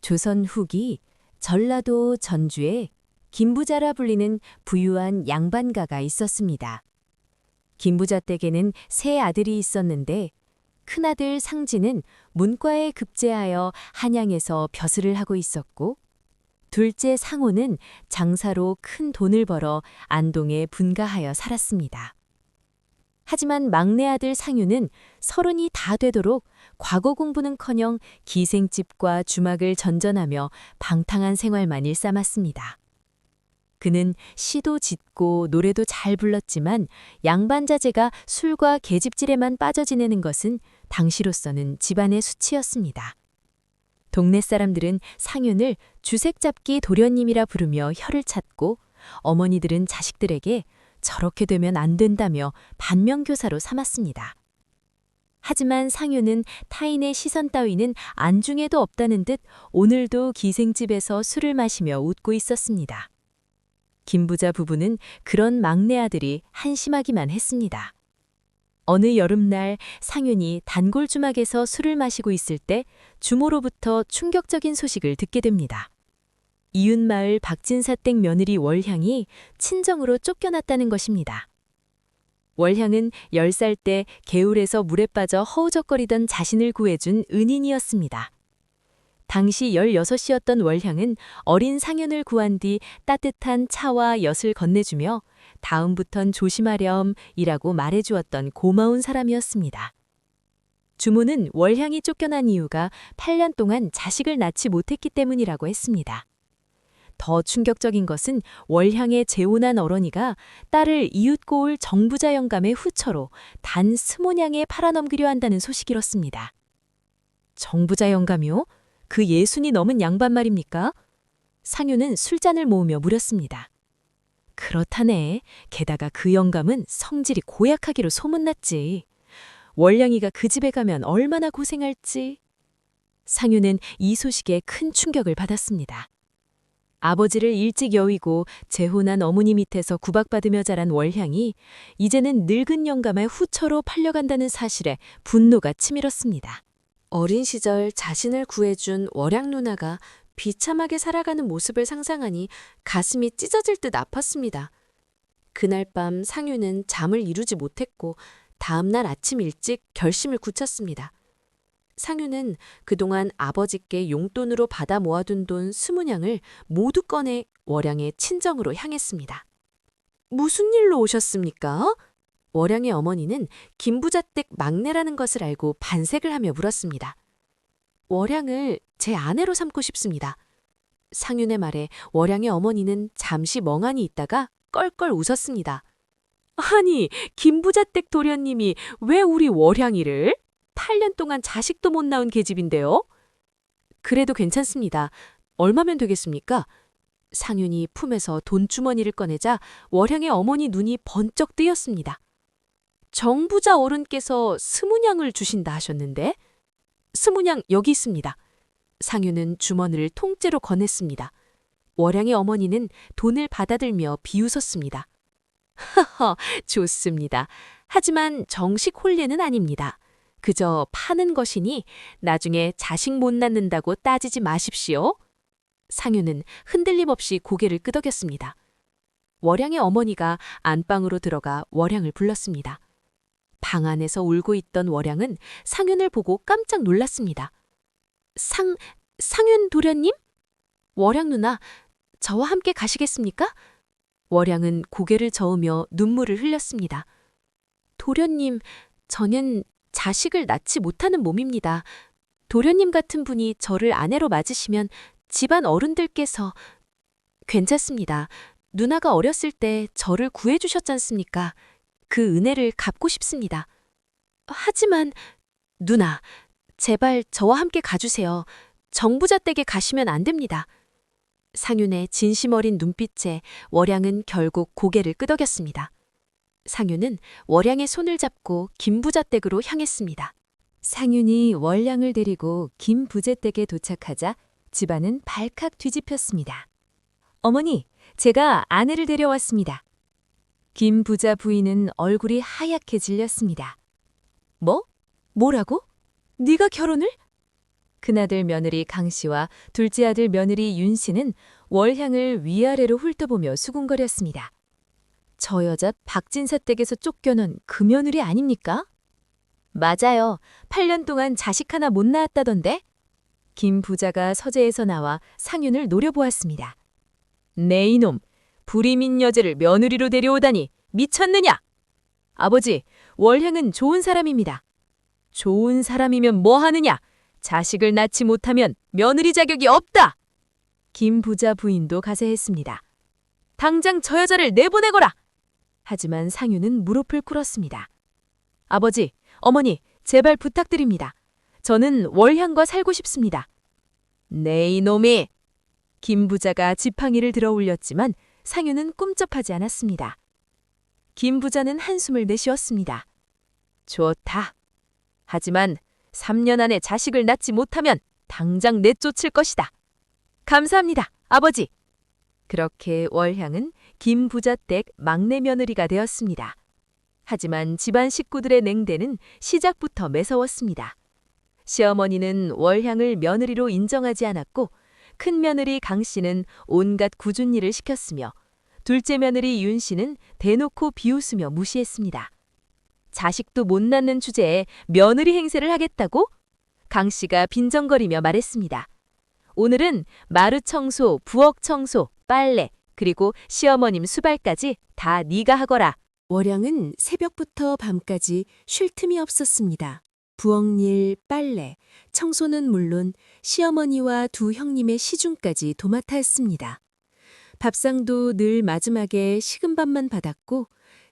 조선 후기 전라도 전주에 김부자라 불리는 부유한 양반가가 있었습니다. 김부자 댁에는 세 아들이 있었는데 큰아들 상진은 문과에 급제하여 한양에서 벼슬을 하고 있었고, 둘째 상호는 장사로 큰 돈을 벌어 안동에 분가하여 살았습니다. 하지만 막내 아들 상유는 30이 다 되도록 과거 공부는커녕 기생집과 주막을 전전하며 방탕한 생활만 일삼았습니다. 그는 시도 짓고 노래도 잘 불렀지만 양반 자제가 술과 계집질에만 빠져 지내는 것은 당시로서는 집안의 수치였습니다. 동네 사람들은 상윤을 주색잡기 도련님이라 부르며 혀를 찼고, 어머니들은 자식들에게 저렇게 되면 안 된다며 반면교사로 삼았습니다. 하지만 상윤은 타인의 시선 따위는 안중에도 없다는 듯 오늘도 기생집에서 술을 마시며 웃고 있었습니다. 김부자 부부는 그런 막내 아들이 한심하기만 했습니다. 어느 여름날 상윤이 단골 주막에서 술을 마시고 있을 때 주모로부터 충격적인 소식을 듣게 됩니다. 이웃마을 박진사댁 며느리 월향이 친정으로 쫓겨났다는 것입니다. 월향은 10살 때 개울에서 물에 빠져 허우적거리던 자신을 구해준 은인이었습니다. 당시 16이었던 월향은 어린 상윤을 구한 뒤 따뜻한 차와 엿을 건네주며 다음부턴 조심하렴이라고 말해주었던 고마운 사람이었습니다. 주모는 월향이 쫓겨난 이유가 8년 동안 자식을 낳지 못했기 때문이라고 했습니다. 더 충격적인 것은 월향의 재혼한 어머니가 딸을 이웃고을 정부자 영감의 후처로 단 20냥에 팔아넘기려 한다는 소식이었습니다. 정부자 영감이요? 그 60이 넘은 양반 말입니까? 상윤은 술잔을 모으며 물었습니다. 그렇다네. 게다가 그 영감은 성질이 고약하기로 소문났지. 월량이가 그 집에 가면 얼마나 고생할지. 상윤은 이 소식에 큰 충격을 받았습니다. 아버지를 일찍 여위고 재혼한 어머니 밑에서 구박받으며 자란 월향이 이제는 늙은 영감의 후처로 팔려간다는 사실에 분노가 치밀었습니다. 어린 시절 자신을 구해준 월향 누나가 비참하게 살아가는 모습을 상상하니 가슴이 찢어질 듯 아팠습니다. 그날 밤 상윤은 잠을 이루지 못했고 다음 날 아침 일찍 결심을 굳혔습니다. 상윤은 그동안 아버지께 용돈으로 받아 모아둔 돈 20냥을 모두 꺼내 월향의 친정으로 향했습니다. 무슨 일로 오셨습니까? 월향의 어머니는 김부자댁 막내라는 것을 알고 반색을 하며 물었습니다. 월향을 제 아내로 삼고 싶습니다. 상윤의 말에 월향의 어머니는 잠시 멍하니 있다가 껄껄 웃었습니다. 아니, 김부자댁 도련님이 왜 우리 월향이를? 8년 동안 자식도 못 낳은 계집인데요. 그래도 괜찮습니다. 얼마면 되겠습니까? 상윤이 품에서 돈주머니를 꺼내자 월향의 어머니 눈이 번쩍 뜨였습니다. 정부자 어른께서 20냥을 주신다 하셨는데? 20냥 여기 있습니다. 상윤은 주머니를 통째로 건넸습니다. 월향의 어머니는 돈을 받아들며 비웃었습니다. 하하, 좋습니다. 하지만 정식 혼례는 아닙니다. 그저 파는 것이니 나중에 자식 못 낳는다고 따지지 마십시오. 상윤은 흔들림 없이 고개를 끄덕였습니다. 월향의 어머니가 안방으로 들어가 월향을 불렀습니다. 방 안에서 울고 있던 월향은 상윤을 보고 깜짝 놀랐습니다. 상윤 도련님? 월향 누나, 저와 함께 가시겠습니까? 월향은 고개를 저으며 눈물을 흘렸습니다. 도련님, 저는 자식을 낳지 못하는 몸입니다. 도련님 같은 분이 저를 아내로 맞으시면 집안 어른들께서... 괜찮습니다. 누나가 어렸을 때 저를 구해주셨지 않습니까? 그 은혜를 갚고 싶습니다. 하지만... 누나, 제발 저와 함께 가주세요. 정부자 댁에 가시면 안 됩니다. 상윤의 진심 어린 눈빛에 월향은 결국 고개를 끄덕였습니다. 상윤은 월향의 손을 잡고 김부자 댁으로 향했습니다. 상윤이 월향을 데리고 김부자 댁에 도착하자 집안은 발칵 뒤집혔습니다. 어머니, 제가 아내를 데려왔습니다. 김부자 부인은 얼굴이 하얗게 질렸습니다. 뭐? 뭐라고? 네가 결혼을? 큰아들 며느리 강 씨와 둘째 아들 며느리 윤 씨는 월향을 위아래로 훑어보며 수군거렸습니다. 저 여자 박진사 댁에서 쫓겨난 그 며느리 아닙니까? 맞아요. 8년 동안 자식 하나 못 낳았다던데? 김 부자가 서재에서 나와 상윤을 노려보았습니다. 네 이놈, 불임인 여자를 며느리로 데려오다니 미쳤느냐? 아버지, 월향은 좋은 사람입니다. 좋은 사람이면 뭐 하느냐? 자식을 낳지 못하면 며느리 자격이 없다! 김 부자 부인도 가세했습니다. 당장 저 여자를 내보내거라! 하지만 상윤은 무릎을 꿇었습니다. 아버지, 어머니, 제발 부탁드립니다. 저는 월향과 살고 싶습니다. 네 이놈이! 김 부자가 지팡이를 들어 올렸지만 상윤은 꿈쩍하지 않았습니다. 김 부자는 한숨을 내쉬었습니다. 좋다. 하지만 3년 안에 자식을 낳지 못하면 당장 내쫓을 것이다. 감사합니다, 아버지. 그렇게 월향은 김 부자 댁 막내 며느리가 되었습니다. 하지만 집안 식구들의 냉대는 시작부터 매서웠습니다. 시어머니는 월향을 며느리로 인정하지 않았고 큰 며느리 강 씨는 온갖 굳은 일을 시켰으며 둘째 며느리 윤 씨는 대놓고 비웃으며 무시했습니다. 자식도 못 낳는 주제에 며느리 행세를 하겠다고? 강 씨가 빈정거리며 말했습니다. 오늘은 마루 청소, 부엌 청소, 빨래, 그리고 시어머님 수발까지 다 네가 하거라. 월향은 새벽부터 밤까지 쉴 틈이 없었습니다. 부엌일, 빨래, 청소는 물론 시어머니와 두 형님의 시중까지 도맡아 했습니다. 밥상도 늘 마지막에 식은 밥만 받았고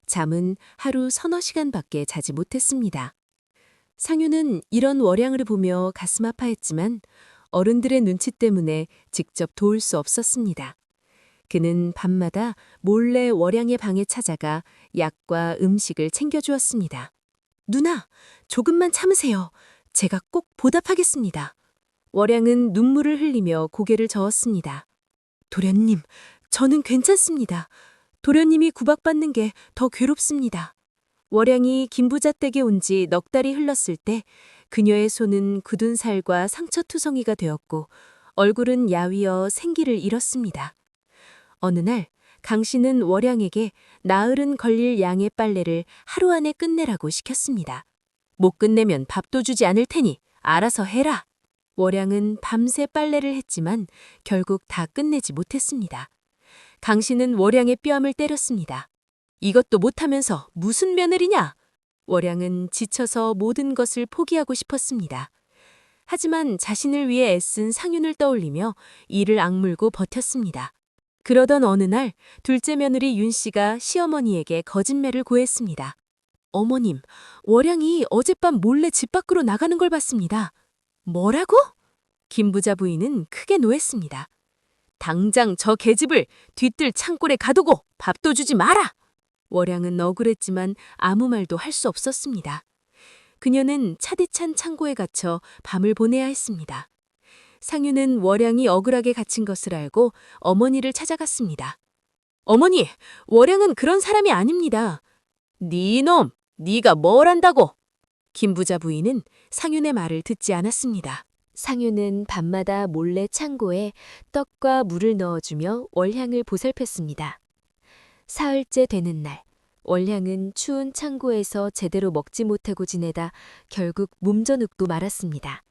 잠은 하루 서너 시간밖에 자지 못했습니다. 상윤은 이런 월향을 보며 가슴 아파했지만 어른들의 눈치 때문에 직접 도울 수 없었습니다. 그는 밤마다 몰래 월향의 방에 찾아가 약과 음식을 챙겨주었습니다. 누나, 조금만 참으세요. 제가 꼭 보답하겠습니다. 월향은 눈물을 흘리며 고개를 저었습니다. 도련님, 저는 괜찮습니다. 도련님이 구박받는 게 더 괴롭습니다. 월향이 김부자 댁에 온 지 넉 달이 흘렀을 때 그녀의 손은 굳은 살과 상처투성이가 되었고 얼굴은 야위어 생기를 잃었습니다. 어느 날 강 씨는 월향에게 나흘은 걸릴 양의 빨래를 하루 안에 끝내라고 시켰습니다. 못 끝내면 밥도 주지 않을 테니 알아서 해라. 월향은 밤새 빨래를 했지만 결국 다 끝내지 못했습니다. 강 씨는 월향의 뺨을 때렸습니다. 이것도 못하면서 무슨 며느리냐? 월향은 지쳐서 모든 것을 포기하고 싶었습니다. 하지만 자신을 위해 애쓴 상윤을 떠올리며 이를 악물고 버텼습니다. 그러던 어느 날 둘째 며느리 윤 씨가 시어머니에게 거짓말을 고했습니다. 어머님, 월향이 어젯밤 몰래 집 밖으로 나가는 걸 봤습니다. 뭐라고? 김 부자 부인은 크게 노했습니다. 당장 저 계집을 뒤뜰 창고에 가두고 밥도 주지 마라! 월향은 억울했지만 아무 말도 할 수 없었습니다. 그녀는 차디찬 창고에 갇혀 밤을 보내야 했습니다. 상윤은 월향이 억울하게 갇힌 것을 알고 어머니를 찾아갔습니다. 어머니, 월향은 그런 사람이 아닙니다. 네 놈, 네가 뭘 안다고? 김 부자 부인은 상윤의 말을 듣지 않았습니다. 상윤은 밤마다 몰래 창고에 떡과 물을 넣어주며 월향을 보살폈습니다. 사흘째 되는 날, 월향은 추운 창고에서 제대로 먹지 못하고 지내다 결국 몸져 눕고 말았습니다.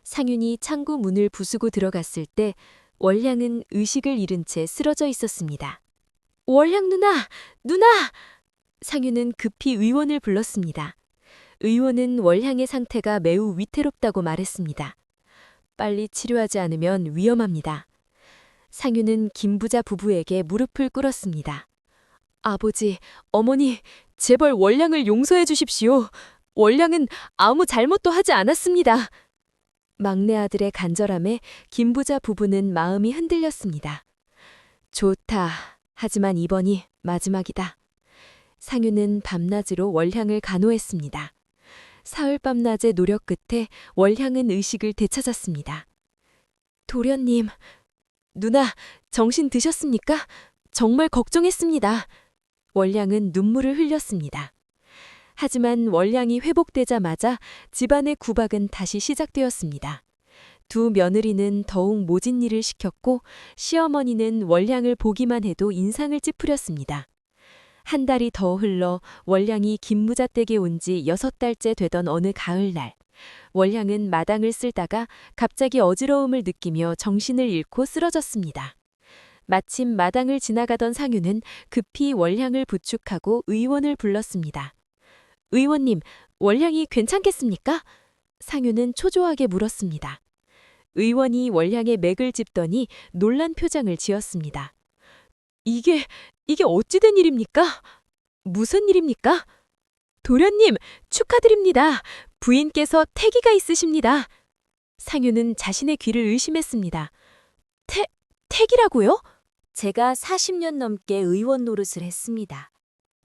상윤이 창고 문을 부수고 들어갔을 때 월향은 의식을 잃은 채 쓰러져 있었습니다. 월향 누나! 누나! 상윤은 급히 의원을 불렀습니다. 의원은 월향의 상태가 매우 위태롭다고 말했습니다. 빨리 치료하지 않으면 위험합니다. 상윤은 김부자 부부에게 무릎을 꿇었습니다. 아버지, 어머니, 제발 월향을 용서해 주십시오. 월향은 아무 잘못도 하지 않았습니다. 막내 아들의 간절함에 김부자 부부는 마음이 흔들렸습니다. 좋다. 하지만 이번이 마지막이다. 상윤은 밤낮으로 월향을 간호했습니다. 사흘 밤낮의 노력 끝에 월향은 의식을 되찾았습니다. 도련님, 누나, 정신 드셨습니까? 정말 걱정했습니다. 월향은 눈물을 흘렸습니다. 하지만 월향이 회복되자마자 집안의 구박은 다시 시작되었습니다. 두 며느리는 더욱 모진 일을 시켰고 시어머니는 월량을 보기만 해도 인상을 찌푸렸습니다. 한 달이 더 흘러 월량이 김부자댁에 온 지 6달째 되던 어느 가을날, 월량은 마당을 쓸다가 갑자기 어지러움을 느끼며 정신을 잃고 쓰러졌습니다. 마침 마당을 지나가던 상유는 급히 월량을 부축하고 의원을 불렀습니다. 의원님, 월량이 괜찮겠습니까? 상유는 초조하게 물었습니다. 의원이 월량의 맥을 짚더니 놀란 표정을 지었습니다. 이게 어찌 된 일입니까? 무슨 일입니까? 도련님, 축하드립니다. 부인께서 태기가 있으십니다. 상유는 자신의 귀를 의심했습니다. 태기라고요? 제가 40년 넘게 의원 노릇을 했습니다.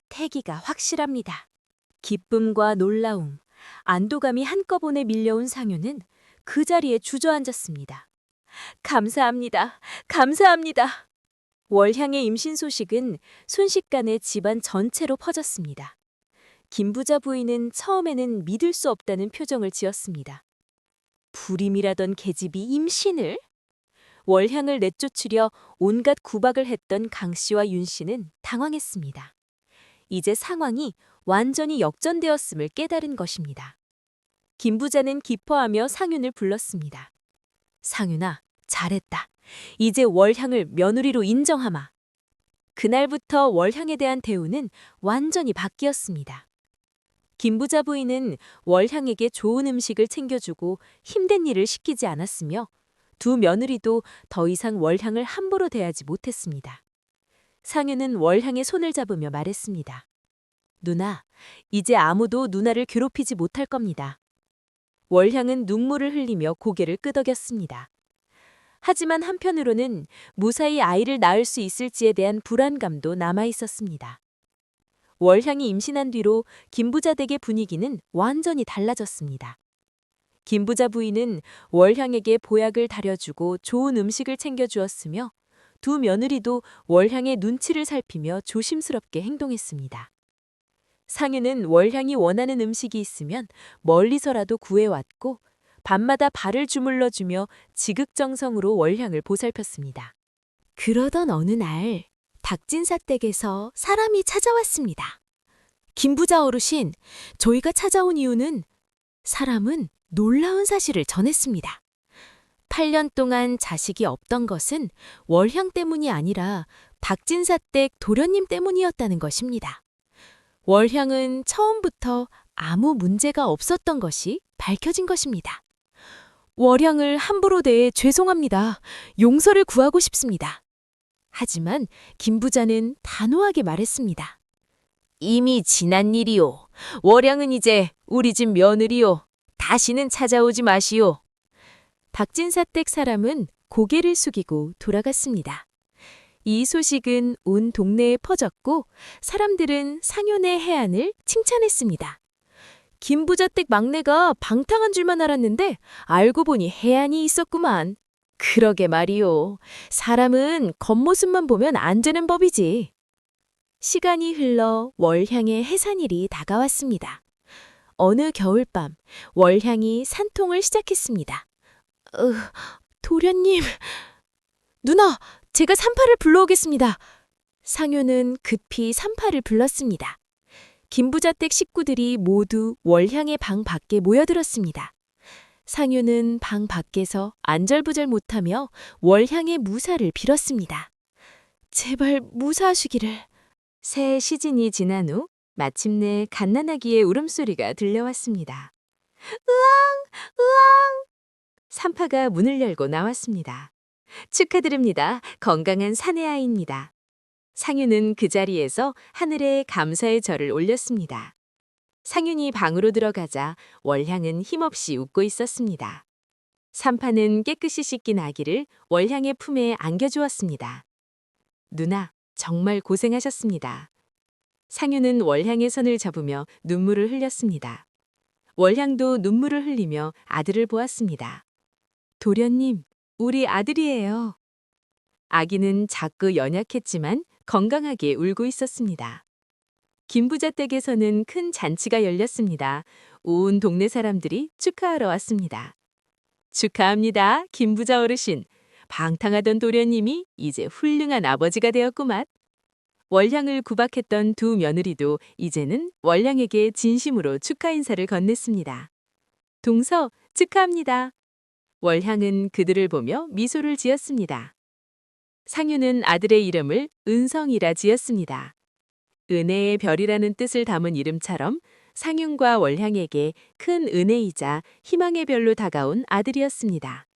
태기가 확실합니다. 기쁨과 놀라움, 안도감이 한꺼번에 밀려온 상유는 그 자리에 주저앉았습니다. 감사합니다. 감사합니다. 월향의 임신 소식은 순식간에 집안 전체로 퍼졌습니다. 김부자 부인은 처음에는 믿을 수 없다는 표정을 지었습니다. 불임이라던 계집이 임신을? 월향을 내쫓으려 온갖 구박을 했던 강 씨와 윤 씨는 당황했습니다. 이제 상황이 완전히 역전되었음을 깨달은 것입니다. 김부자는 기뻐하며 상윤을 불렀습니다. 상윤아, 잘했다. 이제 월향을 며느리로 인정하마. 그날부터 월향에 대한 대우는 완전히 바뀌었습니다. 김부자 부인은 월향에게 좋은 음식을 챙겨주고 힘든 일을 시키지 않았으며 두 며느리도 더 이상 월향을 함부로 대하지 못했습니다. 상윤은 월향의 손을 잡으며 말했습니다. 누나, 이제 아무도 누나를 괴롭히지 못할 겁니다. 월향은 눈물을 흘리며 고개를 끄덕였습니다. 하지만 한편으로는 무사히 아이를 낳을 수 있을지에 대한 불안감도 남아 있었습니다. 월향이 임신한 뒤로 김부자 댁의 분위기는 완전히 달라졌습니다. 김부자 부인은 월향에게 보약을 다려주고 좋은 음식을 챙겨주었으며 두 며느리도 월향의 눈치를 살피며 조심스럽게 행동했습니다. 상유는 월향이 원하는 음식이 있으면 멀리서라도 구해왔고 밤마다 발을 주물러주며 지극정성으로 월향을 보살폈습니다. 그러던 어느 날 닭진사 댁에서 사람이 찾아왔습니다. 김부자 어르신, 저희가 찾아온 이유는 사람은 놀라운 사실을 전했습니다. 8년 동안 자식이 없던 것은 월향 때문이 아니라 박진사 댁 도련님 때문이었다는 것입니다. 월향은 처음부터 아무 문제가 없었던 것이 밝혀진 것입니다. 월향을 함부로 대해 죄송합니다. 용서를 구하고 싶습니다. 하지만 김부자는 단호하게 말했습니다. 이미 지난 일이요. 월향은 이제 우리 집 며느리요. 다시는 찾아오지 마시오. 박진사 댁 사람은 고개를 숙이고 돌아갔습니다. 이 소식은 온 동네에 퍼졌고 사람들은 상윤의 해안을 칭찬했습니다. 김부자 댁 막내가 방탕한 줄만 알았는데 알고 보니 해안이 있었구만. 그러게 말이오. 사람은 겉모습만 보면 안 되는 법이지. 시간이 흘러 월향의 해산일이 다가왔습니다. 어느 겨울밤 월향이 산통을 시작했습니다. 도련님. 누나, 제가 산파를 불러오겠습니다. 상윤은 급히 산파를 불렀습니다. 김부자 댁 식구들이 모두 월향의 방 밖에 모여들었습니다. 상윤은 방 밖에서 안절부절 못하며 월향의 무사를 빌었습니다. 제발 무사하시기를. 새 시즌이 지난 후 마침내 갓난아기의 울음소리가 들려왔습니다. 으앙! 으앙! 산파가 문을 열고 나왔습니다. 축하드립니다. 건강한 사내아이입니다. 상윤은 그 자리에서 하늘에 감사의 절을 올렸습니다. 상윤이 방으로 들어가자 월향은 힘없이 웃고 있었습니다. 산파는 깨끗이 씻긴 아기를 월향의 품에 안겨주었습니다. 누나, 정말 고생하셨습니다. 상윤은 월향의 손을 잡으며 눈물을 흘렸습니다. 월향도 눈물을 흘리며 아들을 보았습니다. 도련님, 우리 아들이에요. 아기는 작고 연약했지만 건강하게 울고 있었습니다. 김부자 댁에서는 큰 잔치가 열렸습니다. 온 동네 사람들이 축하하러 왔습니다. 축하합니다, 김부자 어르신. 방탕하던 도련님이 이제 훌륭한 아버지가 되었구만. 월향을 구박했던 두 며느리도 이제는 월향에게 진심으로 축하 인사를 건넸습니다. 동서, 축하합니다. 월향은 그들을 보며 미소를 지었습니다. 상유는 아들의 이름을 은성이라 지었습니다. 은혜의 별이라는 뜻을 담은 이름처럼 상윤과 월향에게 큰 은혜이자 희망의 별로 다가온 아들이었습니다.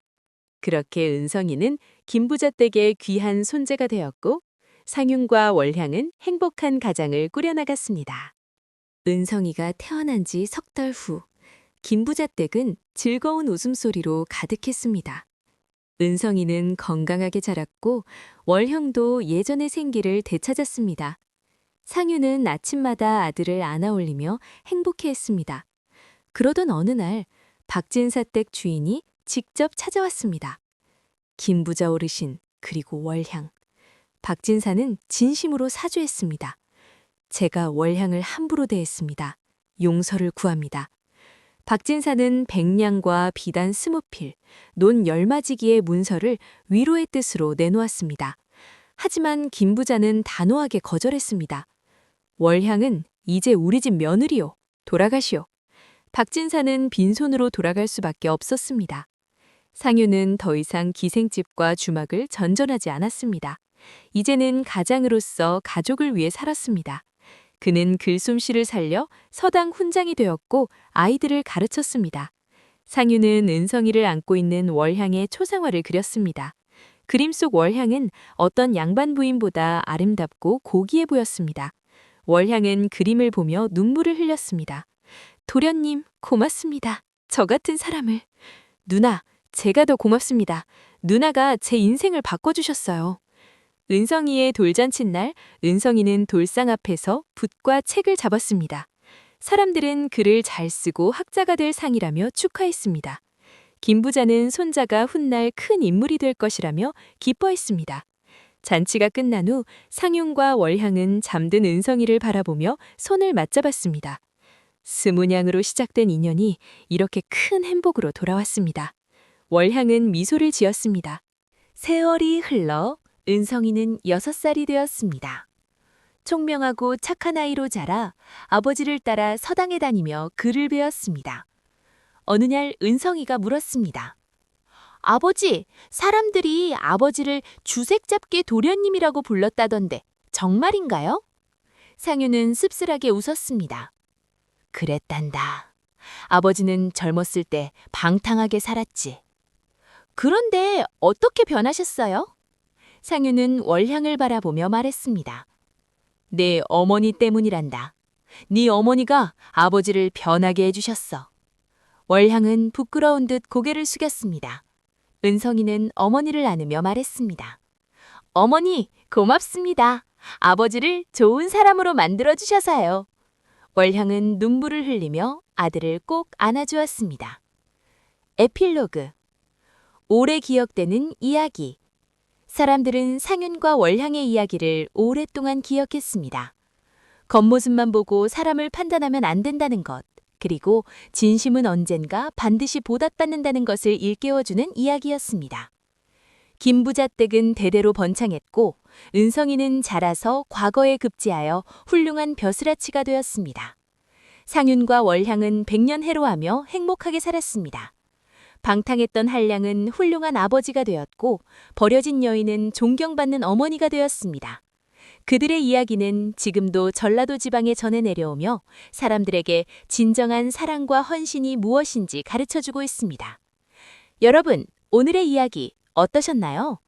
그렇게 은성이는 김부자 댁의 귀한 손재가 되었고 상윤과 월향은 행복한 가정을 꾸려나갔습니다. 은성이가 태어난 지 석 달 후, 김부자 댁은 즐거운 웃음소리로 가득했습니다. 은성이는 건강하게 자랐고 월형도 예전의 생기를 되찾았습니다. 상윤은 아침마다 아들을 안아올리며 행복해했습니다. 그러던 어느 날 박진사 댁 주인이 직접 찾아왔습니다. 김부자 어르신 그리고 월향. 박진사는 진심으로 사죄했습니다. 제가 월향을 함부로 대했습니다. 용서를 구합니다. 박진사는 백냥과 비단 20필, 논 10마지기의 문서를 위로의 뜻으로 내놓았습니다. 하지만 김부자는 단호하게 거절했습니다. 월향은 이제 우리 집 며느리요. 돌아가시오. 박진사는 빈손으로 돌아갈 수밖에 없었습니다. 상윤은 더 이상 기생집과 주막을 전전하지 않았습니다. 이제는 가장으로서 가족을 위해 살았습니다. 그는 글솜씨를 살려 서당 훈장이 되었고 아이들을 가르쳤습니다. 상윤은 은성이를 안고 있는 월향의 초상화를 그렸습니다. 그림 속 월향은 어떤 양반 부인보다 아름답고 고귀해 보였습니다. 월향은 그림을 보며 눈물을 흘렸습니다. 도련님, 고맙습니다. 저 같은 사람을. 누나, 제가 더 고맙습니다. 누나가 제 인생을 바꿔주셨어요. 은성이의 돌잔칫날, 은성이는 돌상 앞에서 붓과 책을 잡았습니다. 사람들은 그를 잘 쓰고 학자가 될 상이라며 축하했습니다. 김부자는 손자가 훗날 큰 인물이 될 것이라며 기뻐했습니다. 잔치가 끝난 후 상윤과 월향은 잠든 은성이를 바라보며 손을 맞잡았습니다. 스문양으로 시작된 인연이 이렇게 큰 행복으로 돌아왔습니다. 월향은 미소를 지었습니다. 세월이 흘러 은성이는 6살이 되었습니다. 총명하고 착한 아이로 자라 아버지를 따라 서당에 다니며 글을 배웠습니다. 어느 날 은성이가 물었습니다. 아버지, 사람들이 아버지를 주색잡기 도련님이라고 불렀다던데 정말인가요? 상윤은 씁쓸하게 웃었습니다. 그랬단다. 아버지는 젊었을 때 방탕하게 살았지. 그런데 어떻게 변하셨어요? 상윤은 월향을 바라보며 말했습니다. 내 어머니 때문이란다. 네 어머니가 아버지를 변하게 해주셨어. 월향은 부끄러운 듯 고개를 숙였습니다. 은성이는 어머니를 안으며 말했습니다. 어머니, 고맙습니다. 아버지를 좋은 사람으로 만들어주셔서요. 월향은 눈물을 흘리며 아들을 꼭 안아주었습니다. 에필로그. 오래 기억되는 이야기. 사람들은 상윤과 월향의 이야기를 오랫동안 기억했습니다. 겉모습만 보고 사람을 판단하면 안 된다는 것, 그리고 진심은 언젠가 반드시 보답받는다는 것을 일깨워주는 이야기였습니다. 김부자 댁은 대대로 번창했고 은성이는 자라서 과거에 급제하여 훌륭한 벼슬아치가 되었습니다. 상윤과 월향은 백년해로하며 행복하게 살았습니다. 방탕했던 한량은 훌륭한 아버지가 되었고 버려진 여인은 존경받는 어머니가 되었습니다. 그들의 이야기는 지금도 전라도 지방에 전해 내려오며 사람들에게 진정한 사랑과 헌신이 무엇인지 가르쳐주고 있습니다. 여러분, 오늘의 이야기 어떠셨나요?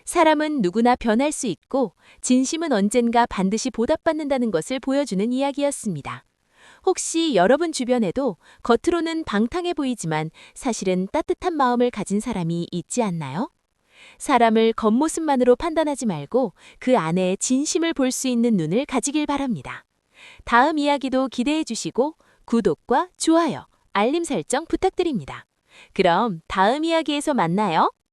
사람은 누구나 변할 수 있고 진심은 언젠가 반드시 보답받는다는 것을 보여주는 이야기였습니다. 혹시 여러분 주변에도 겉으로는 방탕해 보이지만 사실은 따뜻한 마음을 가진 사람이 있지 않나요? 사람을 겉모습만으로 판단하지 말고 그 안에 진심을 볼 수 있는 눈을 가지길 바랍니다. 다음 이야기도 기대해 주시고 구독과 좋아요, 알림 설정 부탁드립니다. 그럼 다음 이야기에서 만나요.